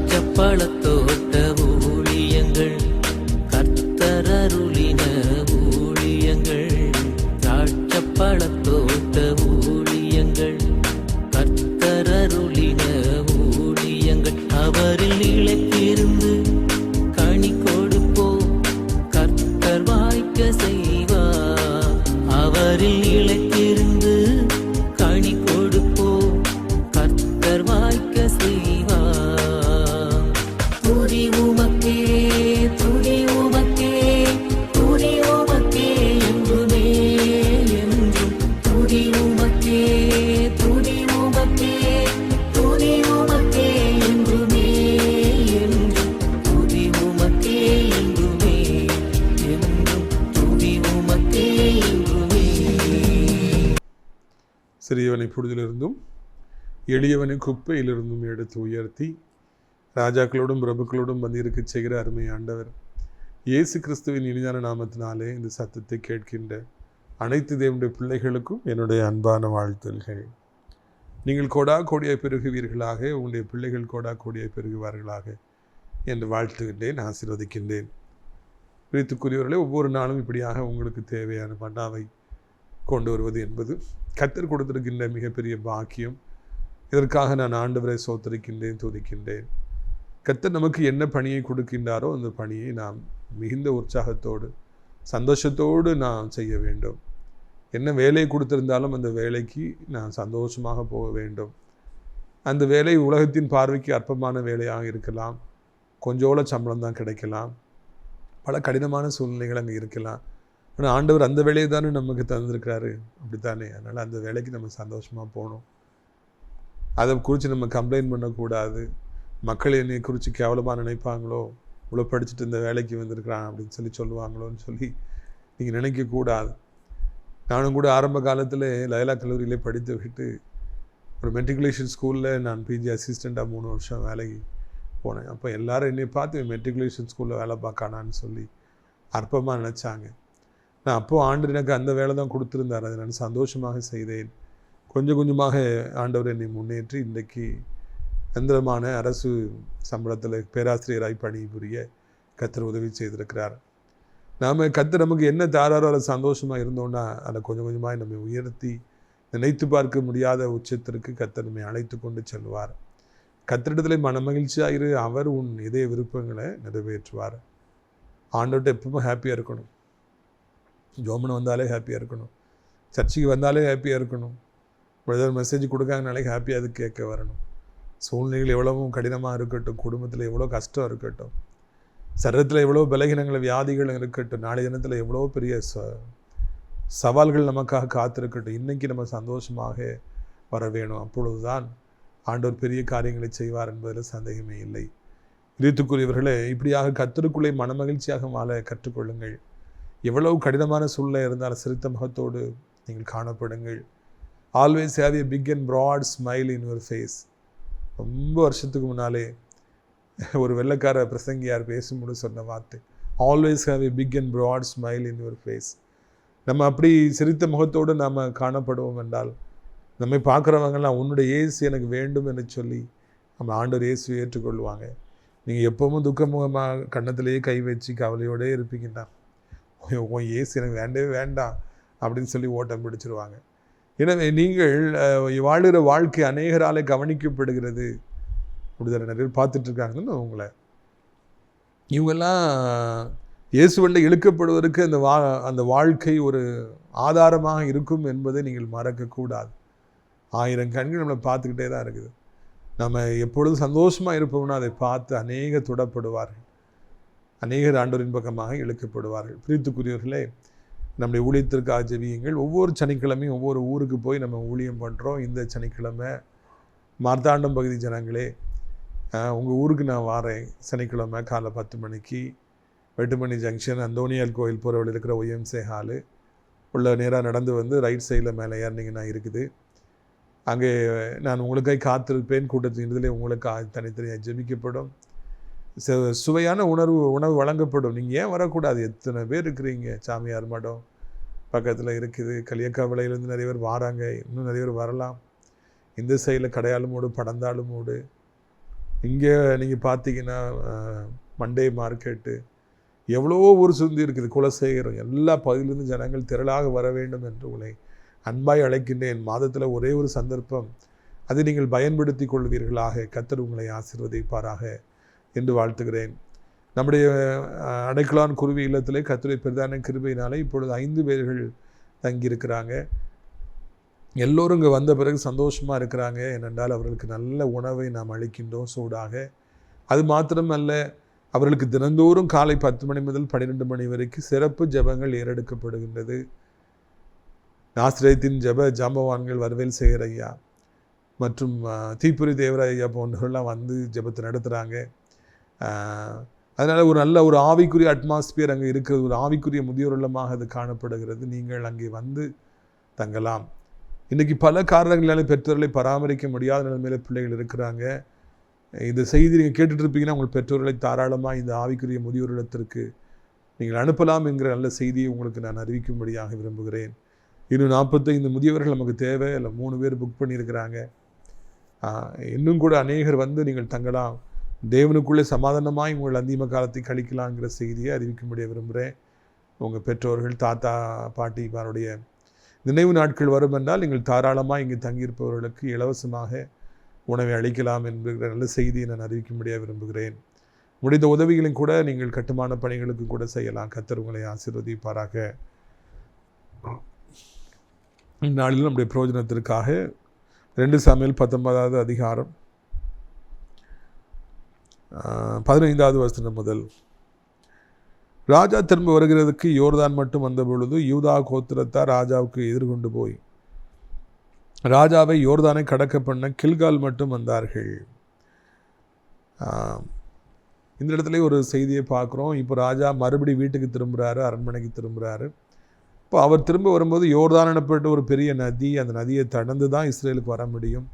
திராட்சப்பழத்தோட்ட ஊழியங்கள் கர்த்தரருளின ஊழியங்கள் திராட்சப்பழத்தோட்ட ஊழியங்கள் கர்த்தரருளின ஊழியங்கள் அவரில் நிலைத்திருந்து கனி கொடுப்போம் கர்த்தர் வாய்க்க செய்வார் அவரில் நிலைத்திருந்து கனி கொடுப்போம் கர்த்தர் வாய்க்க செய்வார் துதி உமக்கே துதி உமக்கே துதி உமக்கே என்றுமே என்றும் துதி உமக்கே துதி உமக்கே துதி உமக்கே என்றுமே என்றும் துதி உமக்கே என்றுமே என்றும் துதி உமக்கே என்றுமே. சிறியவனை புழுதிலிருந்தும் எளியவனை குப்பையிலிருந்தும் எடுத்து உயர்த்தி ராஜாக்களோடும் பிரபுக்களோடும் வந்திருக்க செய்கிற அருமை ஆண்டவர் இயேசு கிறிஸ்துவின் இனிதான நாமத்தினாலே இந்த சத்தத்தை கேட்கின்ற அனைத்து தேவனுடைய பிள்ளைகளுக்கும் என்னுடைய அன்பான வாழ்த்துல்கள். நீங்கள் கோடா கோடியாய் பெருகுவீர்களாக, உங்களுடைய பிள்ளைகள் கோடா கோடியாய் பெருகுவார்களாக என்று வாழ்த்துகின்றேன், ஆசீர்வதிக்கின்றேன். பிரித்துக்குரியவர்களே, ஒவ்வொரு நாளும் இப்படியாக உங்களுக்கு தேவையான மன்னாவை கொண்டு வருவது என்பது கர்த்தர் கொடுத்திருக்கின்ற மிகப்பெரிய பாக்கியம். இதற்காக நான் ஆண்டவரை சோத்தரிக்கின்றேன், துதிக்கின்றேன். கர்த்தர் நமக்கு என்ன பணியை கொடுக்கின்றாரோ அந்த பணியை நாம் மிகுந்த உற்சாகத்தோடு சந்தோஷத்தோடு நான் செய்ய வேண்டும். என்ன வேலையை கொடுத்திருந்தாலும் அந்த வேலைக்கு நான் சந்தோஷமாக போக வேண்டும். அந்த வேலை உலகத்தின் பார்வைக்கு அற்பமான வேலையாக இருக்கலாம், கொஞ்சோள சம்பளம் தான் கிடைக்கலாம், பல கடினமான சூழ்நிலைகள் அங்கே இருக்கலாம். ஆனால் ஆண்டவர் அந்த வேலையை தானே நமக்கு தந்திருக்கிறாரு, அப்படித்தானே? அதனால் அந்த வேலைக்கு நம்ம சந்தோஷமாக போகணும். அதை குறித்து நம்ம கம்ப்ளைண்ட் பண்ணக்கூடாது. மக்கள் என்னை குறித்து கேவலமாக நினைப்பாங்களோ, இவ்வளோ படிச்சுட்டு இந்த வேலைக்கு வந்திருக்கிறான் அப்படின்னு சொல்லுவாங்களோன்னு சொல்லி நீங்கள் நினைக்கக்கூடாது. நானும் கூட ஆரம்ப காலத்தில் லயலா கல்லூரியிலே படித்து விட்டு ஒரு மெட்ரிகுலேஷன் ஸ்கூலில் நான் பிஜி அசிஸ்டண்ட்டாக 3 வருஷம் வேலைக்கு போனேன். அப்போ எல்லோரும் என்னை பார்த்து மெட்ரிகுலேஷன் ஸ்கூலில் வேலை பார்க்கானான்னு சொல்லி அற்பமாக நினச்சாங்க. நான் அப்போது ஆண்டு எனக்கு அந்த வேலை தான் கொடுத்துருந்தார், அதை நான் சந்தோஷமாக செய்தேன். கொஞ்சம் கொஞ்சமாக ஆண்டவர் என்னை முன்னேற்றி இன்றைக்கு எந்திரமான அரசு சம்பளத்தில் பேராசிரியராய் பணிபுரிய கர்த்தர் உதவி செய்திருக்கிறார். நாம் கர்த்தர் நமக்கு என்ன தாராரோ அதை சந்தோஷமாக இருந்தோன்னா அதை கொஞ்சம் கொஞ்சமாக நம்ம உயர்த்தி நினைத்து பார்க்க முடியாத உச்சத்திற்கு கர்த்தர் நம்மை அழைத்து கொண்டு செல்வார். கர்த்தரிடத்தில் மனமகிழ்ச்சியாக இரு, அவர் உன் இதய விருப்பங்களை நிறைவேற்றுவார். ஆண்டவர்கிட்ட எப்பவுமே ஹாப்பியாக இருக்கணும். ஜோமனை வந்தாலே ஹாப்பியாக இருக்கணும், சர்ச்சுக்கு வந்தாலே ஹாப்பியாக இருக்கணும், பிரதர் மெசேஜ் கொடுக்காங்கனாலே ஹாப்பியாக அது கேட்க வரணும். சூழ்நிலைகள் எவ்வளவும் கடினமாக இருக்கட்டும், குடும்பத்தில் எவ்வளோ கஷ்டம் இருக்கட்டும், சரீரத்தில் எவ்வளோ பலகீனங்கள் வியாதிகள் இருக்கட்டும், நாளைய தினத்தில் எவ்வளோ பெரிய சவால்கள் நமக்காக காத்திருக்கட்டும், இன்றைக்கி நம்ம சந்தோஷமாக வர வேணும். அப்பொழுது தான் ஆண்டவர் பெரிய காரியங்களை செய்வார் என்பதில் சந்தேகமே இல்லை. பிரியத்துக்குரியவர்களே, இப்படியாக கர்த்தருக்குள்ளே மனமகிழ்ச்சியாக வாழ கற்றுக்கொள்ளுங்கள். எவ்வளவு கடினமான சூழ்நிலை இருந்தாலும் சிரித்த முகத்தோடு நீங்கள் காணப்படுங்கள். Always have a big and broad smile in your face. ரொம்ப வருஷத்துக்கு முன்னாலே ஒரு வெள்ளைக்கார பிரசங்கியார் பேசும்போது சொன்ன வார்த்தை, always have a big and broad smile in your face. நம்ம அப்படி சிரித்த முகத்தோடு நாம் காணப்படுவோம் என்றால் நம்மை பார்க்குறவங்கலாம் உன்னுடைய இயேசு எனக்கு வேண்டும் என்று சொல்லி நம்ம ஆண்டவர் இயேசு ஏற்றுக்கொள்வாங்க. நீங்கள் எப்பவும் துக்கமுகமாக கன்னத்திலேயே கை வச்சு கவலையோடே இருப்பீங்கன்னா உன் இயேசு எனக்கு வேண்டவே வேண்டாம் அப்படின்னு சொல்லி ஓட்டம் பிடிச்சிருவாங்க. எனவே நீங்கள் வாழுகிற வாழ்க்கை அநேகராலே கவனிக்கப்படுகிறது. அப்படிதான் நிறைய பேர் பார்த்துட்ருக்காங்கன்னு உங்களை இவங்கெல்லாம் இயேசுவண்டை இழுக்கப்படுவதற்கு அந்த வாழ்க்கை ஒரு ஆதாரமாக இருக்கும் என்பதை நீங்கள் மறக்கக்கூடாது. 1000 கண்கள் நம்மளை பார்த்துக்கிட்டே தான் இருக்குது. நம்ம எப்பொழுதும் சந்தோஷமாக இருப்போம்னா அதை பார்த்து அநேக தொடப்படுவார்கள், அநேகர் ஆண்டவரின் பக்கமாக இழுக்கப்படுவார்கள். பிரியத்துக்குரியவர்களே, நம்முடைய ஊழியத்திற்காக ஜெபியுங்கள். ஒவ்வொரு சனிக்கிழமையும் ஒவ்வொரு ஊருக்கு போய் நம்ம ஊழியம் பண்ணுறோம். இந்த சனிக்கிழமை மார்த்தாண்டம் பகுதி ஜனங்களே, உங்கள் ஊருக்கு நான் வாரேன். சனிக்கிழமை காலை 10 மணிக்கு வெட்டுமணி ஜங்ஷன் அந்தோனியால் கோயில் போகிற வழியில் இருக்கிற ஒய்எம்சே ஹாலு உள்ள நேராக நடந்து வந்து ரைட் சைடில் மேலே ஏறினீங்கன்னா இருக்குது. அங்கே நான் உங்களுக்காக காத்திருப்பேன். கூட்டத்தின் இறுதியிலே உங்களுக்கு தனித்தனியாக ஜெபிக்கப்படும். சுவையான உணவு வழங்கப்படும். நீங்கள் ஏன் வரக்கூடாது? எத்தனை பேர் இருக்கிறீங்க. சாமியார் மடம் பக்கத்தில் இருக்குது, களியக்காவிளையிலேருந்து நிறைய பேர் வராங்க, இன்னும் நிறைய பேர் வரலாம். இந்த சைடில் கடையாளமோடு படந்தாளுமோடு இங்கே நீங்கள் பார்த்தீங்கன்னா மண்டே மார்க்கெட்டு எவ்வளோ ஊர் சுந்தி இருக்குது, குலசேகரம், எல்லா பகுதியிலிருந்து ஜனங்கள் திரளாக வர வேண்டும் என்று உங்களை அன்பாய் அழைக்கின்றேன். மாதத்தில் ஒரே ஒரு சந்தர்ப்பம், அதை நீங்கள் பயன்படுத்தி கொள்வீர்களாக. கர்த்தர் உங்களை ஆசீர்வதிப்பாராக என்று வாழ்த்துகிறேன். நம்முடைய அடைக்கலான் குருவி இல்லத்திலே கர்த்தருடைய பிரதான கிருபையினாலே இப்பொழுது 5 பேர்கள் தங்கியிருக்கிறாங்க. எல்லோரும் இங்கே வந்த பிறகு சந்தோஷமாக இருக்கிறாங்க. ஏனென்றால் அவர்களுக்கு நல்ல உணவை நாம் அளிக்கின்றோம் சூடாக. அது மாத்திரமல்ல, அவர்களுக்கு தினந்தோறும் காலை 10 மணி முதல் 12 மணி வரைக்கும் சிறப்பு ஜெபங்கள் ஏறெடுக்கப்படுகின்றது. நாசிரியத்தின் ஜாம்பவான்கள் வரவேல் சேகர் ஐயா மற்றும் தீப்புரி தேவராய ஐயா போன்றவர்கள்லாம் வந்து ஜெபத்தை நடத்துகிறாங்க. அதனால் ஒரு நல்ல ஒரு ஆவிக்குரிய அட்மாஸ்பியர் அங்கே இருக்கிறது. ஒரு ஆவிக்குரிய முதியோர் இல்லமாக அது காணப்படுகிறது. நீங்கள் அங்கே வந்து தங்கலாம். இன்றைக்கி பல காரணங்களால் பெற்றோர்களை பராமரிக்க முடியாத நிலைமையில் பிள்ளைகள் இருக்கிறாங்க. இந்த செய்தி நீங்கள் கேட்டுட்ருப்பீங்கன்னா உங்கள் பெற்றோர்களை தாராளமாக இந்த ஆவிக்குரிய முதியோர் இல்லத்திற்கு நீங்கள் அனுப்பலாம் என்கிற நல்ல செய்தியை உங்களுக்கு நான் அறிவிக்கும்படியாக விரும்புகிறேன். இன்னும் 45 முதியவர்கள் நமக்கு தேவை. இல்லை 3 பேர் புக் பண்ணியிருக்கிறாங்க. இன்னும் கூட அநேகர் வந்து நீங்கள் தங்கலாம். தேவனுக்குள்ளே சமாதானமாய் உங்கள் அந்திம காலத்தை கழிக்கலாங்கிற செய்தியை அறிவிக்கும்படியாக விரும்புகிறேன். உங்கள் பெற்றோர்கள், தாத்தா, பாட்டிமாருடைய நினைவு நாட்கள் வரும் என்றால் நீங்கள் தாராளமாக இங்கே தங்கியிருப்பவர்களுக்கு இலவசமாக உணவை அளிக்கலாம் என்கிற நல்ல செய்தியை நான் அறிவிக்கும்படியாக விரும்புகிறேன். முடிந்த உதவிகளையும் கூட நீங்கள் கட்டுமான பணிகளுக்கு கூட செய்யலாம். கர்த்தர் உங்களை ஆசீர்வதிப்பாராக. இந்நாளில் நம்முடைய பிரயோஜனத்திற்காக 2 சாமுவேல் 19வது அதிகாரம் 15வது வசனம் முதல். ராஜா திரும்ப வருகிறதுக்கு யோர்தான் மட்டும் வந்த பொழுது யூதா கோத்திரத்தார் ராஜாவுக்கு எதிர்கொண்டு போய் ராஜாவை யோர்தானை கடக்க பண்ண கில்கால் மட்டும் வந்தார்கள். இந்த இடத்துல ஒரு செய்தியை பார்க்குறோம். இப்போ ராஜா மறுபடி வீட்டுக்கு திரும்புகிறாரு, அரண்மனைக்கு திரும்புகிறாரு. இப்போ அவர் திரும்ப வரும்போது யோர்தான் எனப்பட்ட ஒரு பெரிய நதி, அந்த நதியை கடந்து தான் இஸ்ரேலுக்கு வர முடியும்.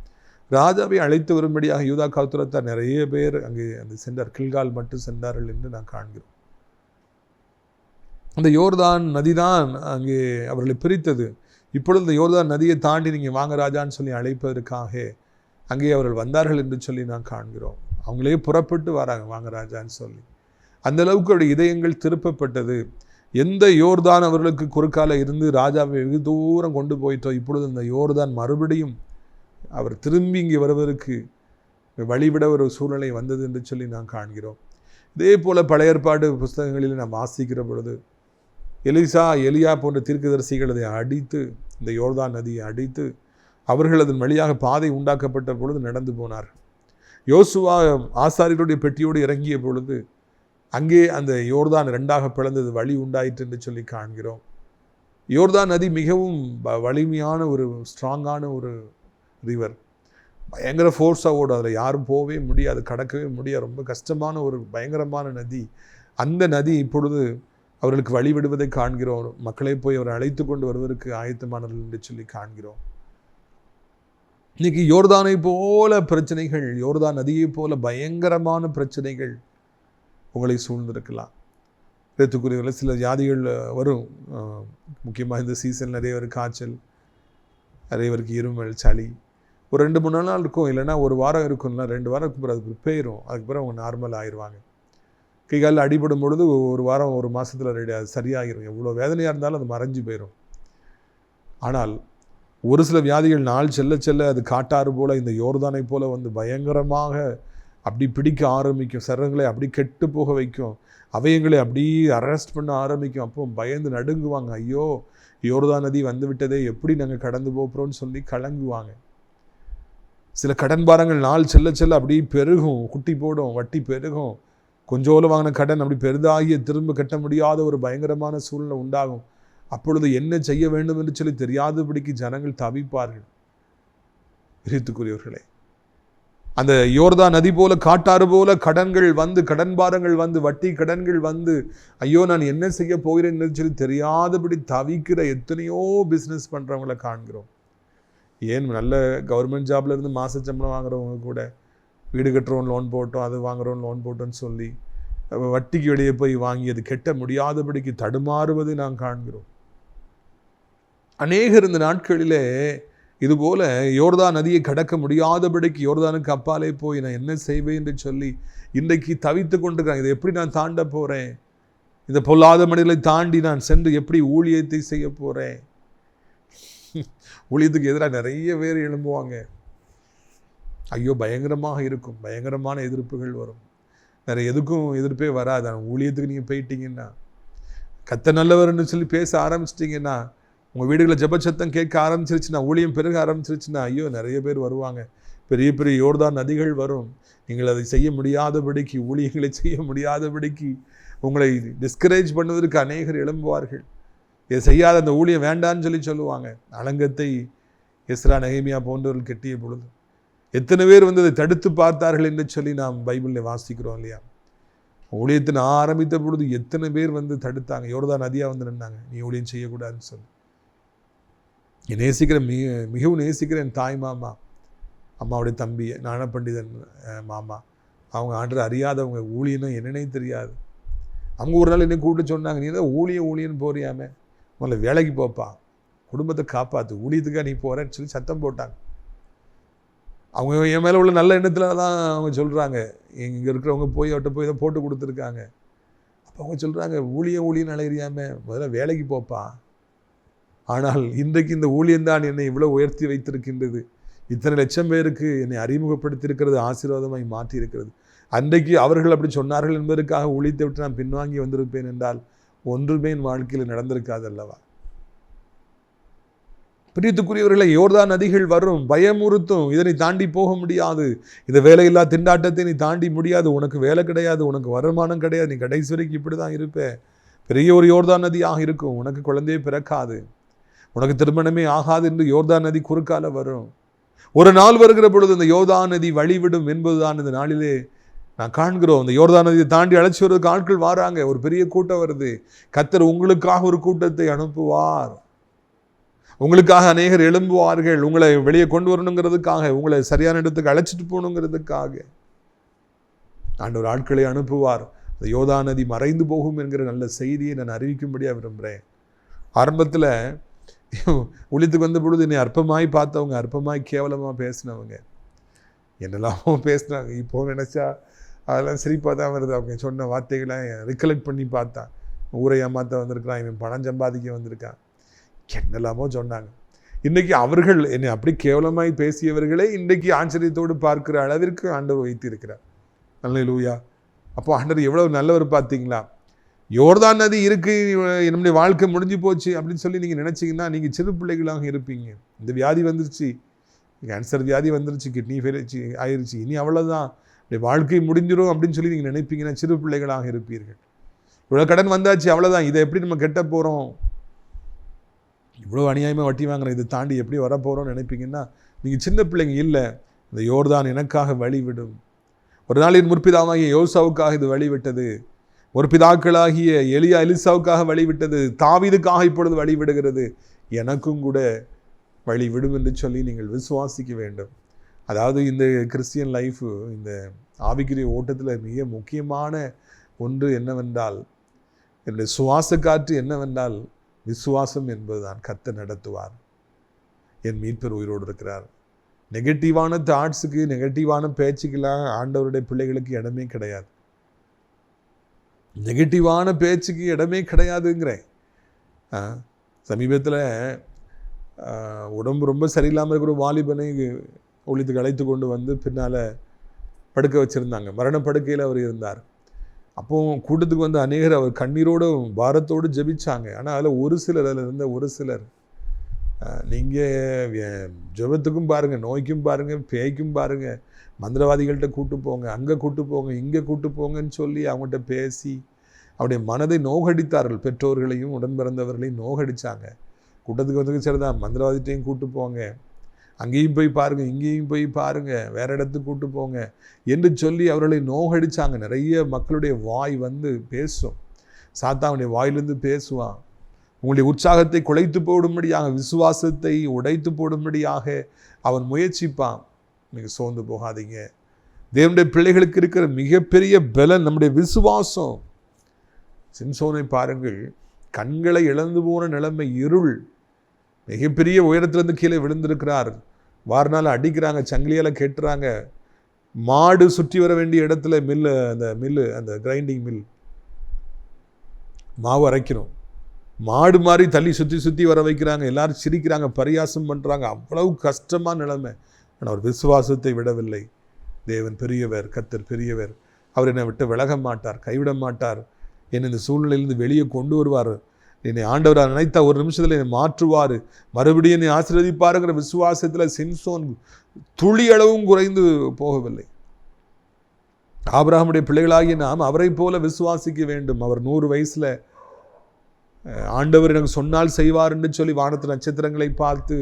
ராஜாவை அழைத்து வரும்படியாக யூதா கோத்திரத்தார் நிறைய பேர் அங்கே அந்த சென்றார். கில்கால் மட்டும் சென்றார்கள் என்று நான் காண்கிறோம். அந்த யோர்தான் நதி தான் அங்கே அவர்களை பிரித்தது. இப்பொழுது இந்த யோர்தான் நதியை தாண்டி நீங்கள் வாங்க ராஜான்னு சொல்லி அழைப்பதற்காக அங்கே அவர்கள் வந்தார்கள் என்று சொல்லி நான் காண்கிறோம். அவங்களே புறப்பட்டு வராங்க வாங்க ராஜான்னு சொல்லி. அந்த அளவுக்கு அவருடைய இதயங்கள் திருப்பப்பட்டது. எந்த யோர்தான் அவர்களுக்கு குறுக்கால இருந்து ராஜாவை வெகு தூரம் கொண்டு போயிட்டோ, இப்பொழுது அந்த யோர்தான் மறுபடியும் அவர் திரும்பி இங்கே வருவதற்கு வழிவிட ஒரு சூழ்நிலை வந்தது என்று சொல்லி நான் காண்கிறோம். இதே போல் பழைய ஏற்பாடு புஸ்தகங்களில் நாம் வாசிக்கிற பொழுது எலியா போன்ற தீர்க்கதரிசிகள் அதை அடித்து, இந்த யோர்தான் நதியை அடித்து அவர்கள் அதன் வழியாக பாதை உண்டாக்கப்பட்ட பொழுது நடந்து போனார். யோசுவா ஆசாரியருடைய பெட்டியோடு இறங்கிய பொழுது அங்கே அந்த யோர்தான் 2ஆக பிளந்தது, வழி உண்டாயிற்று என்று சொல்லி காண்கிறோம். யோர்தான் நதி மிகவும் வலிமையான ஒரு ஸ்ட்ராங்கான ஒரு ரிவர். பயங்கர ஃபோர்ஸாக ஓடும். அதில் யாரும் போகவே முடியாது, கடக்கவே முடியாது. ரொம்ப கஷ்டமான ஒரு பயங்கரமான நதி. அந்த நதி இப்பொழுது அவர்களுக்கு வழிவிடுவதை காண்கிறோம். மக்களை போய் அவரை அழைத்து கொண்டு வருவதற்கு ஆயத்தமானவர்கள் என்று சொல்லி காண்கிறோம். இன்னைக்கு யோர்தானை போல பிரச்சனைகள், யோர்தான் நதியை போல பயங்கரமான பிரச்சனைகள் உங்களை சூழ்ந்திருக்கலாம். இடத்துக்குரியவர்கள் சில வியாதிகள் வரும். முக்கியமாக இந்த சீசன் நிறைய பேர் காய்ச்சல், நிறைய பேருக்கு இருமல், சளி. ஒரு 2-3 நாள் இருக்கும், இல்லைன்னா ஒரு வாரம் இருக்கும்னா 2 வாரம் இருக்கும். அதுக்கு போயிடும். அதுக்கு பிறகு அவங்க நார்மல் ஆயிடுவாங்க. கை காலில் அடிபடும் பொழுது ஒரு வாரம் 1 மாதத்தில் அது சரியாகிடும். எவ்வளோ வேதனையாக இருந்தாலும் அது மறைஞ்சு போயிடும். ஆனால் ஒரு சில வியாதிகள் நாள் செல்ல செல்ல அது காட்டாறு போல், இந்த யோர்தானை போல் வந்து பயங்கரமாக அப்படி பிடிக்க ஆரம்பிக்கும். சரங்களை அப்படி கெட்டு போக வைக்கும். அவயங்களை அப்படியே அரெஸ்ட் பண்ண ஆரம்பிக்கும். அப்போ பயந்து நடுங்குவாங்க. ஐயோ, யோர்தான் நதி வந்து விட்டதே, எப்படி நாங்கள் கடந்து போகிறோம்னு சொல்லி கலங்குவாங்க. சில கடன் பாரங்கள் நாள் செல்ல செல்ல அப்படி பெருகும், குட்டி போடும், வட்டி பெருகும். கொஞ்சோல வாங்கின கடன் அப்படி பெரிதாகிய திரும்ப கட்ட முடியாத ஒரு பயங்கரமான சூழ்நிலை உண்டாகும். அப்பொழுது என்ன செய்ய வேண்டும் என்று சொல்லி தெரியாதபடிக்கு ஜனங்கள் தவிப்பார்கள். பிரித்துக்குரியவர்களே, அந்த யோர்தான் நதி போல, காட்டாறு போல கடன்கள் வந்து, கடன் பாரங்கள் வந்து, வட்டி கடன்கள் வந்து, ஐயோ நான் என்ன செய்ய போகிறேன் என்று சொல்லி தெரியாதபடி தவிக்கிற எத்தனையோ பிஸ்னஸ் பண்ணுறவங்களை காண்கிறோம். ஏன் நல்ல கவர்மெண்ட் ஜாப்ல இருந்து மாச சம்பளம் வாங்குறவங்க கூட வீடு கட்டுறோம் லோன் போட்டோம், அது வாங்குறோம் லோன் போட்டோன்னு சொல்லி வட்டிக்கு வெளியே போய் வாங்கி அது கெட்ட முடியாதபடிக்கு தடுமாறுவதை நாம் காண்கிறோம். அநேகர் இந்த நாட்களிலே இதுபோல யோர்தான் நதியை கடக்க முடியாதபடிக்கு யோர்தானுக்கு அப்பாலே போய் நான் என்ன செய்வேன் என்று சொல்லி இன்றைக்கு தவித்து கொண்டிருக்காங்க. இதை எப்படி நான் தாண்ட போகிறேன்? இந்த பொல்லாத மனிதர்களை தாண்டி நான் சென்று எப்படி ஊழியத்தை செய்ய போகிறேன்? ஊழியத்துக்கு எதிராக நிறைய பேர் எழும்புவாங்க. ஐயோ, பயங்கரமாக இருக்கும், பயங்கரமான எதிர்ப்புகள் வரும். வேறு எதுக்கும் எதிர்ப்பே வராது. ஊழியத்துக்கு நீங்கள் போயிட்டீங்கன்னா, கர்த்தர் நல்லவர்னு சொல்லி பேச ஆரம்பிச்சிட்டிங்கன்னா, உங்கள் வீடுகளில் ஜெபச்சத்தம் கேட்க ஆரம்பிச்சிருச்சுன்னா, ஊழியம் பெருக ஆரம்பிச்சிருச்சுன்னா, ஐயோ நிறைய பேர் வருவாங்க. பெரிய பெரிய யோர்தான் நதிகள் வரும். நீங்கள் அதை செய்ய முடியாதபடிக்கு, ஊழியங்களை செய்ய முடியாதபடிக்கு உங்களை டிஸ்கரேஜ் பண்ணுவதற்கு அநேகர் எழும்புவார்கள். இதை செய்யாத அந்த ஊழியம் வேண்டான்னு சொல்லி சொல்லுவாங்க. அலங்கத்தை எஸ்ரா நெகேமியா போன்றவர்கள் கெட்டிய பொழுது எத்தனை பேர் வந்து அதை தடுத்து பார்த்தார்கள் என்று சொல்லி நாம் பைபிளில் வாசிக்கிறோம் இல்லையா? ஊழியத்தின் ஆரம்பித்த பொழுது எத்தனை பேர் வந்து தடுத்தாங்க. யோர்தான் நதியாக வந்து நின்னாங்க, நீ ஊழியம் செய்யக்கூடாதுன்னு சொல்லி. நேசிக்கிற மிகவும் நேசிக்கிற என் தாய் மாமா, அம்மாவுடைய தம்பி ஞான பண்டிதன் மாமா, அவங்க ஆண்டரை அறியாதவங்க, ஊழியன்னா என்னன்னே தெரியாது. அவங்க ஒரு நாள் என்னை கூப்பிட்டு சொன்னாங்க, நீ தான் ஊழியன்னு போறியாமே, முதல்ல வேலைக்கு போப்பா, குடும்பத்தை காப்பாற்று, ஊழியத்துக்காக நீ போகிறேன்னு சொல்லி சத்தம் போட்டாங்க. அவங்க என் மேலே உள்ள நல்ல எண்ணத்தில் தான் அவங்க சொல்கிறாங்க. இங்கே இருக்கிறவங்க போய் அவட்ட போய் தான் போட்டு கொடுத்துருக்காங்க. அப்போ அவங்க சொல்கிறாங்க, ஊழியன்னு அலையிறியாமல் முதல்ல வேலைக்கு போப்பா. ஆனால் இன்றைக்கு இந்த ஊழியந்தான் என்னை இவ்வளோ உயர்த்தி வைத்திருக்கின்றது. இத்தனை லட்சம் பேருக்கு என்னை அறிமுகப்படுத்தியிருக்கிறது, ஆசீர்வாதமாய் மாற்றி இருக்கிறது. அன்றைக்கு அவர்கள் அப்படி சொன்னார்கள் என்பதற்காக ஊழியத்தை விட்டு நான் பின்வாங்கி வந்திருப்பேன் என்றால் ஒன்றுமே என் வாழ்க்கையில் நடந்திருக்காது அல்லவா? பிரியத்துக்குரியவர்களை, யோர்தான் நதிகள் வரும், பயமுறுத்தும். இதனை தாண்டி போக முடியாது. இந்த வேலையில்லா திண்டாட்டத்தை நீ தாண்டி முடியாது. உனக்கு வேலை கிடையாது, உனக்கு வருமானம் கிடையாது, நீ கடைசி வரைக்கும் இப்படி தான் இருப்ப. பெரிய ஒரு யோர்தான் நதியாக இருக்கும். உனக்கு குழந்தையே பிறக்காது, உனக்கு திருமணமே ஆகாது என்று யோர்தான் நதி குறுக்கால வரும். ஒரு நாள் வருகிற பொழுது இந்த யோர்தான் நதி வழிவிடும் என்பதுதான் இந்த நாளிலே நான் காண்கிறோம். இந்த யோர்தான் நதியை தாண்டி அழைச்சி வருவதற்கு ஆட்கள் வராங்க. ஒரு பெரிய கூட்டம் வருது. கர்த்தர் உங்களுக்காக ஒரு கூட்டத்தை அனுப்புவார். உங்களுக்காக அநேகர் எழும்புவார்கள். உங்களை வெளியே கொண்டு வரணுங்கிறதுக்காக, உங்களை சரியான இடத்துக்கு அழைச்சிட்டு போகணுங்கிறதுக்காக ஆண்டவர் ஆட்களை அனுப்புவார். அந்த யோர்தான் நதி மறைந்து போகும் என்கிற நல்ல செய்தியை நான் அறிவிக்கும்படியாக விரும்புகிறேன். ஆரம்பத்தில் ஊழியத்துக்கு வந்த பொழுது என்னை அற்பமாய் பார்த்தவங்க, அற்பமாய் கேவலமாக பேசினவங்க, என்னெல்லாமோ பேசினாங்க. இப்போ நினச்சா அதெல்லாம் சிரிப்பாக தான் வருது. அவங்க சொன்ன வார்த்தைகளை ரிகலெக்ட் பண்ணி பார்த்தா, ஊரை ஏமாற்ற வந்திருக்கிறான், இவன் பணம் சம்பாதிக்க வந்திருக்கான், என்னெல்லாமோ சொன்னாங்க. இன்றைக்கி அவர்கள் என்னை அப்படி கேவலமாய் பேசியவர்களே இன்றைக்கு ஆச்சரியத்தோடு பார்க்கிற அளவிற்கு ஆண்டவர் வைத்திருக்கிறார். அல்லேலூயா. அப்போ ஆண்டவர் எவ்வளோ நல்லவர் பார்த்தீங்களா? யோர்தான் நதி இருக்குது, நம்முடைய வாழ்க்கை முடிஞ்சு போச்சு அப்படின்னு சொல்லி நீங்கள் நினச்சிங்கன்னா நீங்கள் சிறு பிள்ளைகளாக இருப்பீங்க. இந்த வியாதி வந்துருச்சு, கேன்சர் வியாதி வந்துருச்சு, கிட்னி ஃபெயிலியர் ஆயிடுச்சு, இனி அவ்வளோதான், வாழ்க்கை முடிஞ்சிடும் அப்படின்னு சொல்லி நீங்கள் நினைப்பீங்கன்னா சிறு பிள்ளைகளாக இருப்பீர்கள். இவ்வளோ கடன் வந்தாச்சு, அவ்வளோதான், இதை எப்படி நம்ம கெட்ட போகிறோம், இவ்வளோ அநியாயமாக வட்டி வாங்குறோம், இதை தாண்டி எப்படி வரப்போகிறோம்னு நினைப்பீங்கன்னா நீங்கள் சின்ன பிள்ளைங்க. இல்லை, இந்த யோர்தான் எனக்காக வழிவிடும். ஒரு நாளின் முற்பிதாவாகிய யோசாவுக்காக இது வழிவிட்டது, ஒரு பிதாக்களாகிய எலியா எலிசாவுக்காக வழிவிட்டது, தாவீதுக்காக இப்பொழுது வழிவிடுகிறது, எனக்கும் கூட வழிவிடும் என்று சொல்லி நீங்கள் விசுவாசிக்க வேண்டும். அதாவது இந்த கிறிஸ்டியன் லைஃபு, இந்த ஆவிக்குரிய ஓட்டத்தில் மிக முக்கியமான ஒன்று என்னவென்றால், என்னுடைய சுவாச காற்று என்னவென்றால் விசுவாசம் என்பதுதான். கர்த்தர் நடத்துவார், என் மீட்பர் உயிரோடு இருக்கிறார். நெகட்டிவான தாட்ஸுக்கு, நெகட்டிவான பேச்சுக்கெல்லாம் ஆண்டவருடைய பிள்ளைகளுக்கு இடமே கிடையாது. நெகட்டிவான பேச்சுக்கு இடமே கிடையாதுங்கிறேன். சமீபத்தில் உடம்பு ரொம்ப சரியில்லாமல் இருக்கிற வாலிபனை ஊழியத்துக்கு அழைத்து கொண்டு வந்து பின்னால் படுக்க வச்சுருந்தாங்க. மரண படுக்கையில் அவர் இருந்தார். அப்போது கூட்டத்துக்கு வந்து அநேகர் அவர் கண்ணீரோடும் பாரத்தோடு ஜெபிச்சாங்க. ஆனால் அதில் ஒரு சிலர் நீங்கள் ஜெபத்துக்கும் பாருங்கள், நோய்க்கும் பாருங்கள், பேய்க்கும் பாருங்கள், மந்திரவாதிகள்கிட்ட கூட்டு போங்க, அங்கே கூட்டு போங்க, இங்கே கூட்டு போங்கன்னு சொல்லி அவங்கள்ட்ட பேசி அவருடைய மனதை நோகடித்தார்கள். பெற்றோர்களையும் உடன் பிறந்தவர்களையும் நோகடித்தாங்க. கூட்டத்துக்கு வந்து சரிதான், மந்திரவாதிட்டையும் கூட்டு போங்க, அங்கேயும் போய் பாருங்கள், இங்கேயும் போய் பாருங்கள், வேறு இடத்துக்கு கூட்டு போங்க என்று சொல்லி அவர்களை நோகடித்தாங்க. நிறைய மக்களுடைய வாய் வந்து பேசும், சாத்தானுடைய வாயிலிருந்து பேசுவான். உங்களுடைய உற்சாகத்தை குலைத்து போடும்படியாக, விசுவாசத்தை உடைத்து போடும்படியாக அவன் முயற்சிப்பான். நீங்கள் சோர்ந்து போகாதீங்க. தேவனுடைய பிள்ளைகளுக்கு இருக்கிற மிகப்பெரிய பலன் நம்முடைய விசுவாசம். சிம்சோனை பாருங்கள், கண்களை இழந்து போன நிலைமை, இருள், மிகப்பெரிய உயரத்திலிருந்து கீழே விழுந்திருக்கிறார். வாரினால் அடிக்கிறாங்க, சங்கிலியால் கெட்டுறாங்க. மாடு சுற்றி வர வேண்டிய இடத்துல அந்த கிரைண்டிங் மில், மாவு அரைக்கணும், மாடு மாதிரி தள்ளி சுற்றி சுற்றி வர வைக்கிறாங்க. எல்லாரும் சிரிக்கிறாங்க, பரியாசம் பண்ணுறாங்க. அவ்வளவு கஷ்டமான நிலைமை. ஆனால் அவர் விசுவாசத்தை விடவில்லை. தேவன் பெரியவர், கர்த்தர் பெரியவர். அவர் என்னை விட்டு விலக மாட்டார், கைவிட மாட்டார். என்னை இந்த சூழ்நிலையிலிருந்து வெளியே கொண்டு வருவார். என்னை ஆண்டவராக நினைத்தா ஒரு நிமிஷத்தில் என்னை மாற்றுவார், மறுபடியும் என்னை ஆசீர்வதிப்பாருங்கிற விசுவாசத்தில் சிம்சோன் துளி அளவும் குறைந்து போகவில்லை. ஆபிரகாமுடைய பிள்ளைகளாகிய நாம் அவரை போல விசுவாசிக்க வேண்டும். அவர் 100 வயசுல ஆண்டவர் எனக்கு சொன்னால் செய்வார் என்று சொல்லி வானத்து நட்சத்திரங்களை பார்த்து,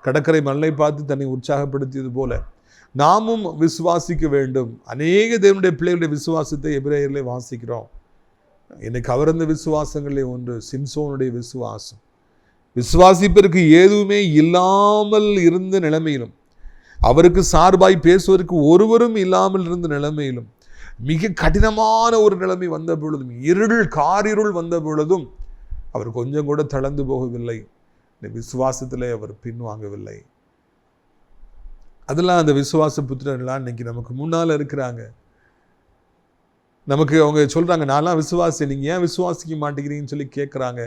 கடற்கரை மண்ணை பார்த்து தன்னை உற்சாகப்படுத்தியது போல நாமும் விசுவாசிக்க வேண்டும். அநேக தேவனுடைய பிள்ளைகளுடைய விசுவாசத்தை எபிரேயர்களை வாசிக்கிறோம். என்னை கவர்ந்த விசுவாசங்களே ஒன்று சிம்சோனுடைய விசுவாசம். விசுவாசிப்பதற்கு எதுவுமே இல்லாமல் இருந்த நிலைமையிலும், அவருக்கு சார்பாய் பேசுவதற்கு ஒருவரும் இல்லாமல் இருந்த நிலைமையிலும், மிக கடினமான ஒரு நிலைமை வந்த பொழுதும், காரிருள் வந்த பொழுதும் அவர் கொஞ்சம் கூட தளர்ந்து போகவில்லை. இந்த விசுவாசத்திலே அவர் பின்வாங்கவில்லை. அதெல்லாம் அந்த விசுவாச புத்திரர்களாம் இன்னைக்கு நமக்கு முன்னால் இருக்கிறாங்க. நமக்கு அவங்க சொல்கிறாங்க, நான்லாம் விசுவாசி, நீங்கள் ஏன் விசுவாசிக்க மாட்டேங்கிறீங்கன்னு சொல்லி கேட்குறாங்க.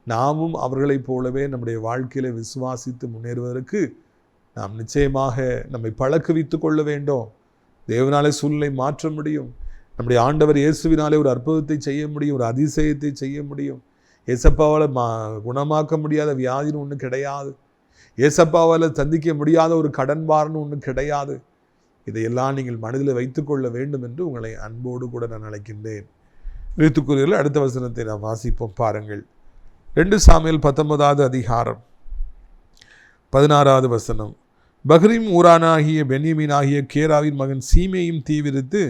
நாமும் அவர்களைப் போலவே நம்முடைய வாழ்க்கையில் விசுவாசித்து முன்னேறுவதற்கு நாம் நிச்சயமாக நம்மை பழக்குவித்து கொள்ள வேண்டும். தேவனாலே சூழ்நிலை மாற்ற முடியும். நம்முடைய ஆண்டவர் இயேசுவினாலே ஒரு அற்புதத்தை செய்ய முடியும், ஒரு அதிசயத்தை செய்ய முடியும். ஏசப்பாவால் குணமாக்க முடியாத வியாதின்னு ஒன்று கிடையாது. ஏசப்பாவால் சந்திக்க முடியாத ஒரு கடன்பாரன்னு ஒன்று கிடையாது. இதையெல்லாம் நீங்கள் மனதில் வைத்துக்கொள்ள வேண்டும் என்று உங்களை அன்போடு கூட நான் அழைக்கின்றேன். எழுத்துக்குரியர்கள் அடுத்த வசனத்தை நாம் வாசிப்போம். பாருங்கள், 2 சாமுவேல் 19வது அதிகாரம் 16வது வசனம். பஹ்ரீம் ஊரானாகிய பென்யமீனாகிய கேராவின் மகன் சீமேயும் தீவிரித்து